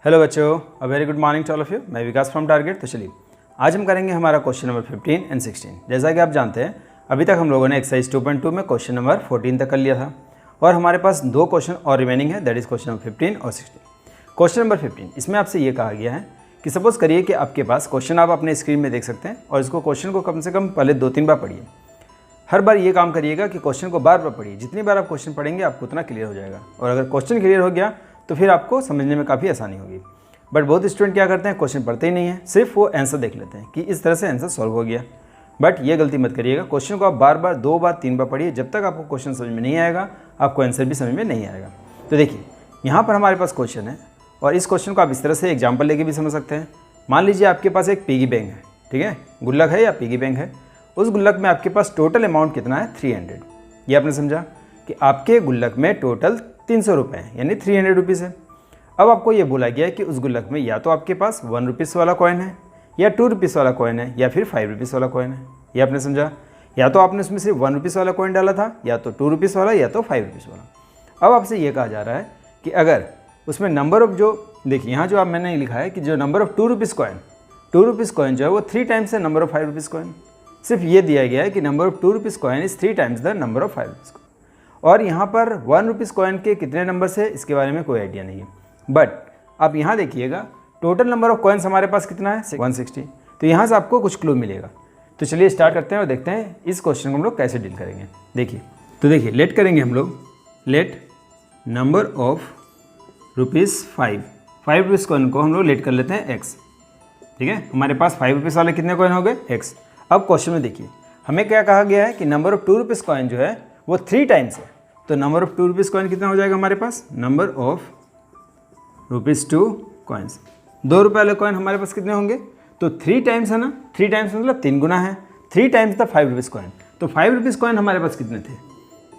Hello बच्चों, a very good morning to all of you. मैं Vikas from target. तो चलिए आज हम करेंगे हमारा क्वेश्चन नंबर 15 एंड 16। जैसा कि आप जानते हैं अभी तक हम लोगों ने एक्सरसाइज 2.2 में क्वेश्चन नंबर 14 तक कर लिया था और हमारे पास दो क्वेश्चन और रिमेनिंग है, दैट इज क्वेश्चन नंबर 15 और 16। क्वेश्चन नंबर 15 इसमें आपसे ये कहा गया है कि सपोज करिए कि आपके पास क्वेश्चन आप अपने स्क्रीन में देख सकते हैं और इसको क्वेश्चन को कम से कम पहले 2-3 बार पढ़िए। हर बार ये काम करिएगा कि क्वेश्चन को बार बार पढ़िए। जितनी बार आप क्वेश्चन पढ़ेंगे आपको उतना क्लियर हो जाएगा और अगर क्वेश्चन क्लियर हो गया तो फिर आपको समझने में काफ़ी आसानी होगी। बट बहुत स्टूडेंट क्या करते हैं, क्वेश्चन पढ़ते ही नहीं है, सिर्फ वो आंसर देख लेते हैं कि इस तरह से आंसर सॉल्व हो गया। बट ये गलती मत करिएगा, क्वेश्चन को आप बार बार 2 बार 3 बार पढ़िए। जब तक आपको क्वेश्चन समझ में नहीं आएगा आपको आंसर भी समझ में नहीं आएगा। तो देखिए यहाँ पर हमारे पास क्वेश्चन है और इस क्वेश्चन को आप इस तरह से एग्जाम्पल लेके भी समझ सकते हैं। मान लीजिए आपके पास एक पिगी बैंक है, ठीक है, गुल्लक है या पिगी बैंक है। उस गुल्लक में आपके पास टोटल अमाउंट कितना है, 300। ये आपने समझा कि आपके गुल्लक में टोटल 300 रुपये है, यानी 300 रुपीज़ है। अब आपको ये बोला गया है कि उस गुल्लक में या तो आपके पास 1 रुपीज़ वाला कॉइन है या 2 रुपीज़ वाला कॉइन है या फिर 5 रुपीज़ वाला कॉइन है। ये आपने समझा, या तो आपने उसमें सिर्फ 1 रुपीज़ वाला कॉइन डाला था या तो 2 रुपीज़ वाला या तो 5 रुपीज़ वाला। अब आपसे ये कहा जा रहा है कि अगर उसमें नंबर ऑफ जो देखिए यहाँ जो आप मैंने लिखा है कि जो नंबर ऑफ 2 रुपीज़ कॉइन जो है वो 3 टाइम्स है नंबर ऑफ 5 रुपीज़ कॉइन। सिर्फ ये दिया गया है कि number of 2 rupees coin is 3 times the number of 5 rupees coin. और यहाँ पर 1 रुपीज़ कॉइन के कितने नंबर्स है इसके बारे में कोई आइडिया नहीं है। बट आप यहाँ देखिएगा टोटल नंबर ऑफ कॉइन्स हमारे पास कितना है, 160। तो यहाँ से आपको कुछ क्लू मिलेगा। तो चलिए स्टार्ट करते हैं और देखते हैं इस क्वेश्चन को हम लोग कैसे डील करेंगे। देखिए लेट करेंगे हम लोग, let number of ₹5 rupees coin को हम लोग लेट कर लेते हैं x, ठीक है। हमारे पास 5 रुपीज़ वाले कितने कॉइन हो गए, x। अब क्वेश्चन में देखिए हमें क्या कहा गया है कि नंबर ऑफ 2 रुपीज़ कॉइन जो है वो 3 टाइम्स है। तो नंबर ऑफ 2 रुपीज़ कॉइन कितना हो जाएगा हमारे पास, नंबर ऑफ ₹2 कॉइन्स। 2 रुपये वाले कॉइन हमारे पास कितने होंगे, तो 3 टाइम्स है ना, 3 टाइम्स मतलब 3 गुना है, 3 टाइम्स द 5 रुपीज़ कॉइन। तो 5 रुपीज़ कॉइन हमारे पास कितने थे,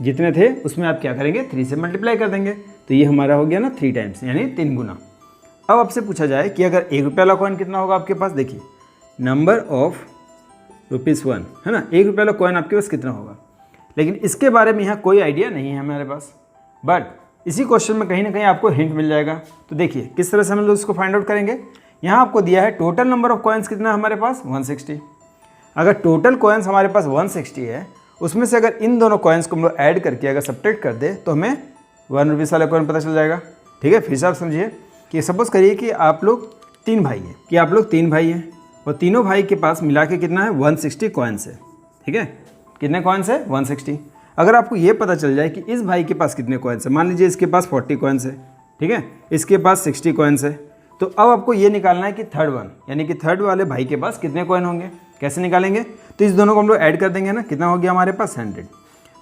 जितने थे उसमें आप क्या करेंगे 3 से मल्टीप्लाई कर देंगे। तो ये हमारा हो गया ना 3 टाइम्स यानी 3 गुना। अब आपसे पूछा जाए कि अगर 1 रुपये वाला कॉइन कितना होगा आपके पास, देखिए नंबर ऑफ ₹1 है ना, 1 रुपये वाला कॉइन आपके पास कितना होगा। लेकिन इसके बारे में यहाँ कोई आइडिया नहीं है हमारे पास। बट इसी क्वेश्चन में कहीं ना कहीं आपको हिंट मिल जाएगा। तो देखिए किस तरह से हम लोग इसको फाइंड आउट करेंगे। यहाँ आपको दिया है टोटल नंबर ऑफ कॉइन्स कितना है हमारे पास, 160। अगर टोटल कॉइन्स हमारे पास 160 है, उसमें से अगर इन दोनों कॉइन्स को हम लोग ऐड करके अगर सब्ट्रैक्ट कर दे तो हमें 1 रुपीज़ वाला कॉइन पता चल जाएगा, ठीक है। फिर से आप समझिए कि सपोज करिए कि आप लोग 3 भाई हैं और तीनों भाई के पास मिला के कितना है, 160 कॉइन्स है, ठीक है। कितने कॉइन्स है, 160। अगर आपको ये पता चल जाए कि इस भाई के पास कितने कॉइन्स है, मान लीजिए इसके पास 40 कॉइन्स है, ठीक है, इसके पास 60 कॉइन्स है, तो अब आपको ये निकालना है कि थर्ड वन यानी कि थर्ड वाले भाई के पास कितने कॉइन होंगे। कैसे निकालेंगे, तो इस दोनों को हम लोग ऐड कर देंगे ना, कितना हो गया हमारे पास 100।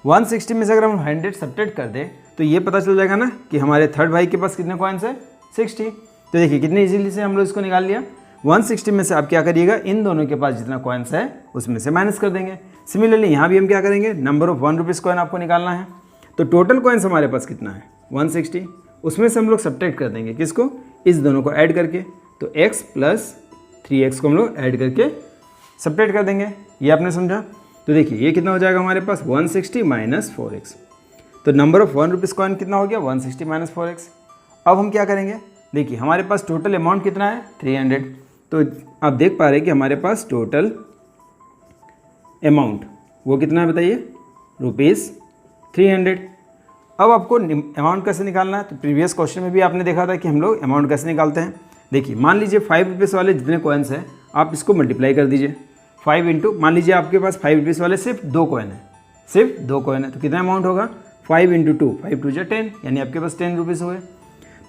160 में से अगर हम 100 सब्ट्रैक्ट कर दें तो ये पता चल जाएगा ना कि हमारे थर्ड भाई के पास कितने कॉइन्स है, 60। तो देखिए कितने ईजिली से हम लोग इसको निकाल लिया। 160 में से आप क्या करिएगा, इन दोनों के पास जितना कॉइन्स है उसमें से माइनस कर देंगे। सिमिलरली यहाँ भी हम क्या करेंगे, नंबर ऑफ 1 रुपीज़ कॉइन आपको निकालना है। तो टोटल कॉइन्स हमारे पास कितना है, 160। उसमें से हम लोग सब्ट्रैक्ट कर देंगे किसको, इस दोनों को ऐड करके। तो x प्लस 3x को हम लोग ऐड करके सब्ट्रैक्ट कर देंगे। ये आपने समझा। तो देखिए ये कितना हो जाएगा हमारे पास, 160 माइनस 4x। तो नंबर ऑफ 1 रुपीज़ कॉइन कितना हो गया, 160 माइनस 4x। अब हम क्या करेंगे, देखिए हमारे पास टोटल अमाउंट कितना है, 300। तो आप देख पा रहे हैं कि हमारे पास टोटल अमाउंट वो कितना है बताइए, ₹300। अब आपको अमाउंट कैसे निकालना है, तो प्रीवियस क्वेश्चन में भी आपने देखा था कि हम लोग अमाउंट कैसे निकालते हैं। देखिए मान लीजिए 5 रुपीज़ वाले जितने कॉइन्स हैं आप इसको मल्टीप्लाई कर दीजिए 5 इंटू, मान लीजिए आपके पास 5 रुपीज़ वाले सिर्फ 2 कॉइन है, तो कितना अमाउंट होगा, 5 इंटू 2, 5 2 जा 10, यानी आपके पास 10 रुपीज़ हुए।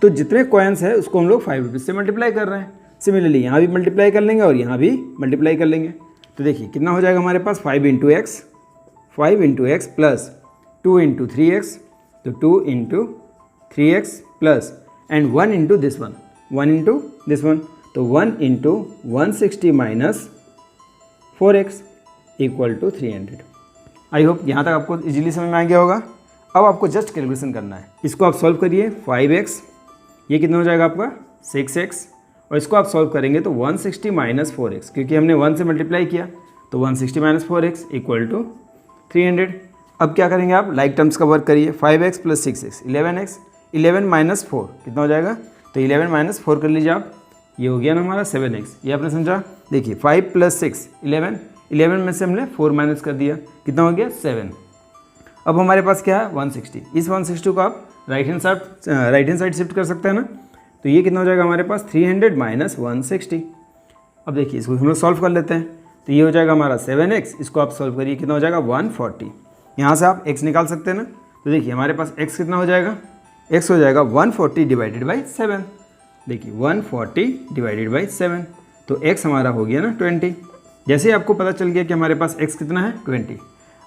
तो जितने कॉइन्स है उसको हम लोग 5 रुपीज़ से मल्टीप्लाई कर रहे हैं। सिमिलरली यहाँ भी मल्टीप्लाई कर लेंगे और यहाँ भी मल्टीप्लाई कर लेंगे। तो देखिए कितना हो जाएगा हमारे पास, 5 into x plus 2 into 3x, तो 2 into 3x plus and 1 into this one, 1 into this one, तो 1 into 160 minus 4x equal to 300। I hope यहाँ तक आपको इजीली समझ में आ गया होगा। अब आपको जस्ट कैलकुलेशन करना है। इसको आप सॉल्व करिए, 5x ये कितना हो जाएगा आपका 6x, और इसको आप सॉल्व करेंगे तो 160 माइनस 4x, क्योंकि हमने 1 से मल्टीप्लाई किया तो 160 माइनस 4x इक्वल टू 300। अब क्या करेंगे आप, लाइक टर्म्स का वर्क करिए, 5x plus 6x 11x, 11 minus 4 कितना हो जाएगा, तो 11 माइनस 4 कर लीजिए आप, ये हो गया ना हमारा 7x। ये आपने समझा। देखिए 5 + 6 11, 11 में से हमने 4 माइनस कर दिया, कितना हो गया 7। अब हमारे पास क्या है 160। इस 160 को आप राइट हैंड साइड शिफ्ट कर सकते हैं ना, तो ये कितना हो जाएगा हमारे पास 300 माइनस 160। अब देखिए इसको हम लोग सॉल्व कर लेते हैं, तो ये हो जाएगा हमारा 7x। इसको आप सॉल्व करिए, कितना हो जाएगा 140। यहाँ से आप x निकाल सकते हैं ना, तो देखिए हमारे पास x कितना हो जाएगा, x हो जाएगा 140 डिवाइडेड बाई 7। देखिए 140 डिवाइडेड बाई 7, तो x हमारा हो गया ना 20। जैसे ही आपको पता चल गया कि हमारे पास x कितना है 20।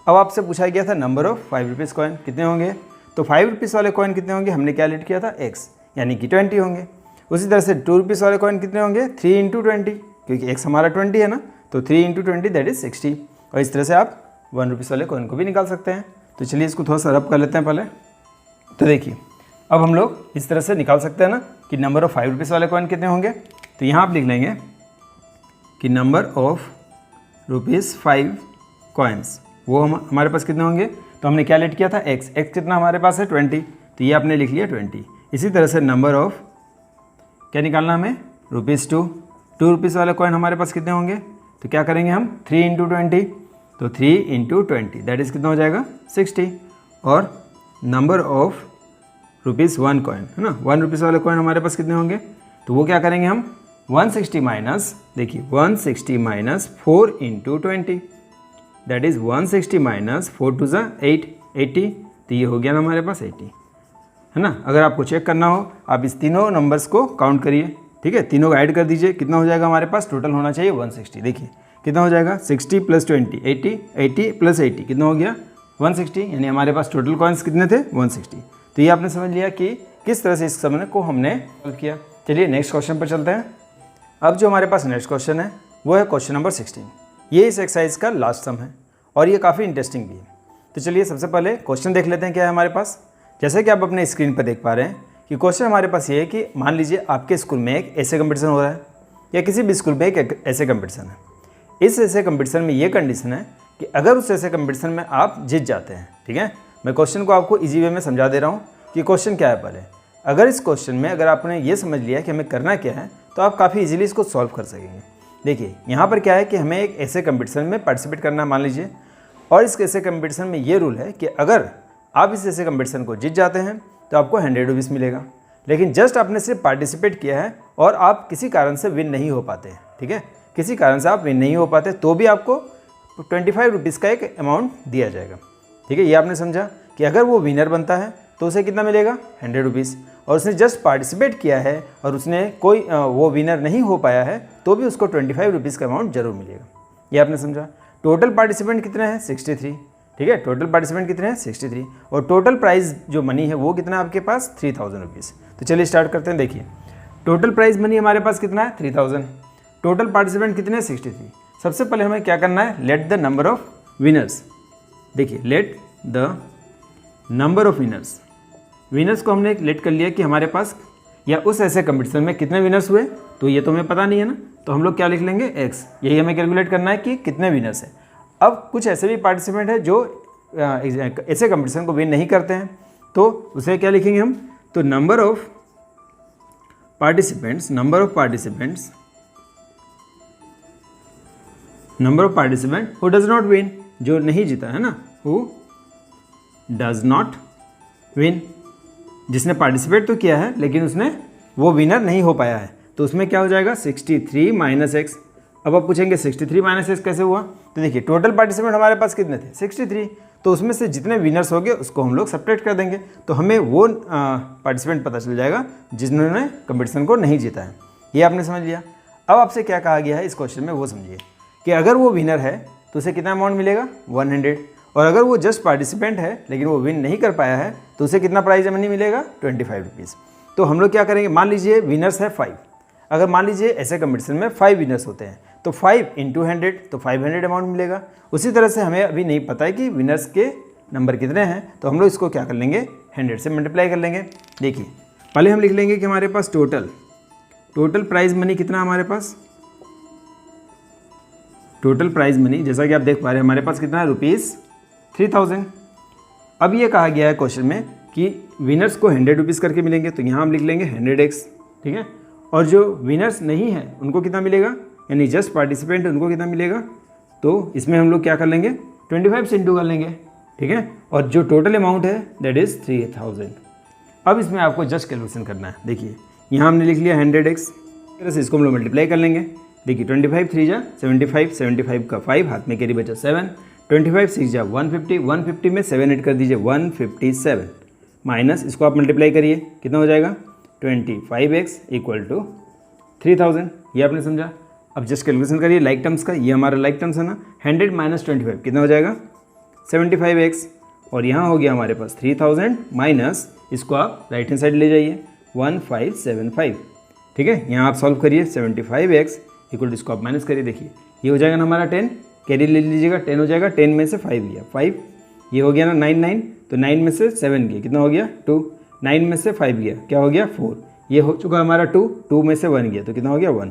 अब आपसे पूछा गया था नंबर ऑफ 5 रुपीज़ कॉइन कितने होंगे, तो 5 रुपीज़ वाले कॉइन कितने होंगे, हमने कैलकुलेट किया था x, यानी कि 20 होंगे। उसी तरह से 2 रुपीज़ वाले कॉइन कितने होंगे, 3 × 20, क्योंकि x हमारा 20 है ना, तो 3 × 20 दैट इज़ 60। और इस तरह से आप 1 रुपीज़ वाले कॉइन को भी निकाल सकते हैं। तो चलिए इसको थोड़ा सा रब कर लेते हैं पहले। तो देखिए अब हम लोग इस तरह से निकाल सकते हैं ना कि नंबर ऑफ 5 रुपीज़ वाले कॉइन कितने होंगे। तो यहाँ आप लिख लेंगे कि नंबर ऑफ ₹5 कॉइन्स वो हमारे पास कितने होंगे, तो हमने कैलकुलेट किया था x कितना हमारे पास है 20, तो ये आपने लिख लिया 20। इसी तरह से नंबर ऑफ क्या निकालना हमें ₹2 रुपीज़ वाले कॉइन हमारे पास कितने होंगे, तो क्या करेंगे हम 3 × 20, तो 3 × 20 दैट इज़ कितना हो जाएगा 60। और नंबर ऑफ ₹1 कॉइन है ना, 1 रुपीज़ वाले कॉइन हमारे पास कितने होंगे, तो वो क्या करेंगे हम 160 माइनस, देखिए 160 माइनस 4 × 20 दैट इज़ 160 माइनस 4 × 2 = 8, 80, तो ये हो गया ना हमारे पास 80 है ना। अगर आपको चेक करना हो आप इस तीनों नंबर्स को काउंट करिए, ठीक है, तीनों को ऐड कर दीजिए, कितना हो जाएगा हमारे पास टोटल होना चाहिए 160। देखिए कितना हो जाएगा 60 + 20 80, 80 + 80 कितना हो गया 160, यानी हमारे पास टोटल कॉइन्स कितने थे 160। तो ये आपने समझ लिया कि किस तरह से इस समय को हमने सॉल्व किया। चलिए नेक्स्ट क्वेश्चन पर चलते हैं। अब जो हमारे पास नेक्स्ट क्वेश्चन है वो है क्वेश्चन नंबर 16। ये इस एक्सरसाइज का लास्ट सम है और ये काफ़ी इंटरेस्टिंग भी है। तो चलिए सबसे पहले क्वेश्चन देख लेते हैं क्या है हमारे पास। जैसे कि आप अपने स्क्रीन पर देख पा रहे हैं कि क्वेश्चन हमारे पास ये है कि मान लीजिए आपके स्कूल में एक ऐसे कंपटीशन हो रहा है या किसी भी स्कूल में एक ऐसे कंपटीशन है। इस ऐसे कंपटीशन में ये कंडीशन है कि अगर उस ऐसे कंपटीशन में आप जीत जाते हैं, ठीक है, मैं क्वेश्चन को आपको इजी वे में समझा दे रहा हूँ कि क्वेश्चन क्या है पहले। अगर इस क्वेश्चन में अगर आपने ये समझ लिया कि हमें करना क्या है तो आप काफ़ी इजीली इसको सॉल्व कर सकेंगे। देखिए यहाँ पर क्या है कि हमें एक ऐसे कंपटीशन में पार्टिसिपेट करना है मान लीजिए, और इस ऐसे कंपटीशन में ये रूल है कि अगर आप इस ऐसे कंपटीशन को जीत जाते हैं तो आपको 100 रुपीज़ मिलेगा। लेकिन जस्ट आपने सिर्फ पार्टिसिपेट किया है और आप किसी कारण से विन नहीं हो पाते, ठीक है, किसी कारण से आप विन नहीं हो पाते तो भी आपको 25 रुपीज़ का एक अमाउंट दिया जाएगा, ठीक है। ये आपने समझा कि अगर वो विनर बनता है तो उसे कितना मिलेगा 100 रुपीज़, और उसने जस्ट पार्टिसिपेट किया है और उसने कोई वो विनर नहीं हो पाया है तो भी उसको 25 रुपीज़ का अमाउंट जरूर मिलेगा। ये आपने समझा। टोटल पार्टिसिपेंट कितने हैं 63, ठीक है, टोटल पार्टिसिपेंट कितने हैं 63, और टोटल प्राइस जो मनी है वो कितना है आपके पास 3000 रुपीज़। तो चलिए स्टार्ट करते हैं। देखिए टोटल प्राइस मनी हमारे पास कितना है 3000, टोटल पार्टिसिपेंट कितने हैं 63। सबसे पहले हमें क्या करना है, let the number of winners. देखिए let the number of winners, winners को हमने लेट कर लिया कि हमारे पास या उस ऐसे कंपटीशन में कितने विनर्स हुए, तो ये तो हमें पता नहीं है ना, तो हम लोग क्या लिख लेंगे x, यही हमें कैलकुलेट करना है कि कितने विनर्स हैं। अब कुछ ऐसे भी पार्टिसिपेंट है जो ऐसे कंपटीशन को विन नहीं करते हैं, तो उसे क्या लिखेंगे हम, तो number of participants who does not win, जो नहीं जीता है ना, हु डज नॉट विन, जिसने पार्टिसिपेट तो किया है लेकिन उसने वो विनर नहीं हो पाया है, तो उसमें क्या हो जाएगा 63 माइनस एक्स। अब आप पूछेंगे 63 माइनस एक्स कैसे हुआ, तो देखिए टोटल पार्टिसिपेंट हमारे पास कितने थे 63, तो उसमें से जितने विनर्स हो गए उसको हम लोग सब्ट्रैक्ट कर देंगे, तो हमें वो पार्टिसिपेंट पता चल जाएगा जिन्होंने कंपटीशन को नहीं जीता है। ये आपने समझ लिया। अब आपसे क्या कहा गया है इस क्वेश्चन में वो समझिए कि अगर वो विनर है तो उसे कितना अमाउंट मिलेगा 100, और अगर वो जस्ट पार्टिसिपेंट है लेकिन वो विन नहीं कर पाया है तो उसे कितना प्राइज मनी मिलेगा 25 रुपीज़। तो हम लोग क्या करेंगे, मान लीजिए विनर्स है 5, अगर मान लीजिए ऐसे कंपटीशन में 5 विनर्स होते हैं तो 5 × 100 तो 500 अमाउंट मिलेगा। उसी तरह से हमें अभी नहीं पता है कि विनर्स के नंबर कितने हैं, तो हम लोग इसको क्या कर लेंगे 100 से मल्टीप्लाई कर लेंगे। देखिए पहले हम लिख लेंगे कि हमारे पास टोटल प्राइज मनी कितना हमारे पास, टोटल प्राइज मनी जैसा कि आप देख पा रहे हैं हमारे पास कितना है ₹3000। अब ये कहा गया है क्वेश्चन में कि विनर्स को 100 रुपीज़ करके मिलेंगे, तो यहाँ हम लिख लेंगे 100x, ठीक है। और जो विनर्स नहीं है उनको कितना मिलेगा, यानी जस्ट पार्टिसिपेंट उनको कितना मिलेगा, तो इसमें हम लोग क्या कर लेंगे 25 से इंटू कर लेंगे, ठीक है। और जो टोटल अमाउंट है दैट इज़ 3000। अब इसमें आपको जस्ट कैलकुलेशन करना है। देखिए यहाँ हमने लिख लिया 100x, तरह से इसको हम लोग मल्टीप्लाई कर लेंगे। देखिए 25 3 जा 75, 75 का 5 हाथ में कैरी बचा 7, 25 6 जा 150, 150 में 7 ऐड कर दीजिए 157 माइनस इसको आप मल्टीप्लाई करिए कितना हो जाएगा 25x इक्वल टू 3000। ये आपने समझा। अब जस्ट कैलकुलेशन करिए लाइक टर्म्स का, ये हमारा लाइक टर्म्स है ना। 100 माइनस 25 कितना हो जाएगा 75x, और यहाँ हो गया हमारे पास 3000 माइनस इसको आप राइट हैंड साइड ले जाइए 1575, ठीक है। यहाँ आप सॉल्व करिए 75x इक्वल टू इसको आप माइनस करिए। देखिए ये हो जाएगा ना हमारा 10, कैरी ले लीजिएगा 10 हो जाएगा, 10 में से 5 गया 5, ये हो गया ना 9 9, तो 9 में से 7 गया कितना हो गया 2, 9 में से 5 गया क्या हो गया 4, ये हो चुका हमारा 2, 2 में से 1 गया तो कितना हो गया 1।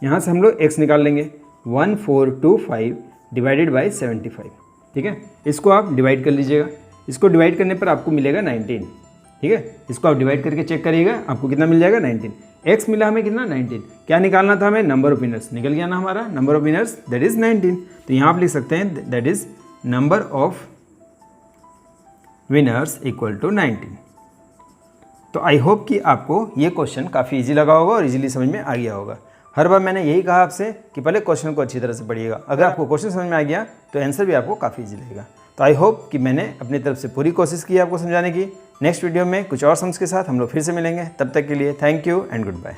यहाँ से हम लोग x निकाल लेंगे 1425 डिवाइडेड बाई 75, ठीक है। इसको आप डिवाइड कर लीजिएगा, इसको डिवाइड करने पर आपको मिलेगा 19, ठीक है। इसको आप डिवाइड करके चेक करिएगा आपको कितना मिल जाएगा 19। x मिला हमें कितना 19, क्या निकालना था हमें नंबर ऑफ विनर्स, निकल गया ना हमारा number of winners that is 19। तो यहाँ आप लिख सकते हैं that is number of winners equal to 19। तो आई होप कि आपको ये क्वेश्चन काफ़ी इजी लगा होगा और इजीली समझ में आ गया होगा। हर बार मैंने यही कहा आपसे कि पहले क्वेश्चन को अच्छी तरह से पढ़िएगा, अगर आपको क्वेश्चन समझ में आ गया तो आंसर भी आपको काफ़ी इजी लगेगा। तो आई होप कि मैंने अपनी तरफ से पूरी कोशिश की आपको समझाने की। नेक्स्ट वीडियो में कुछ और सम्स के साथ हम लोग फिर से मिलेंगे, तब तक के लिए thank you and good bye.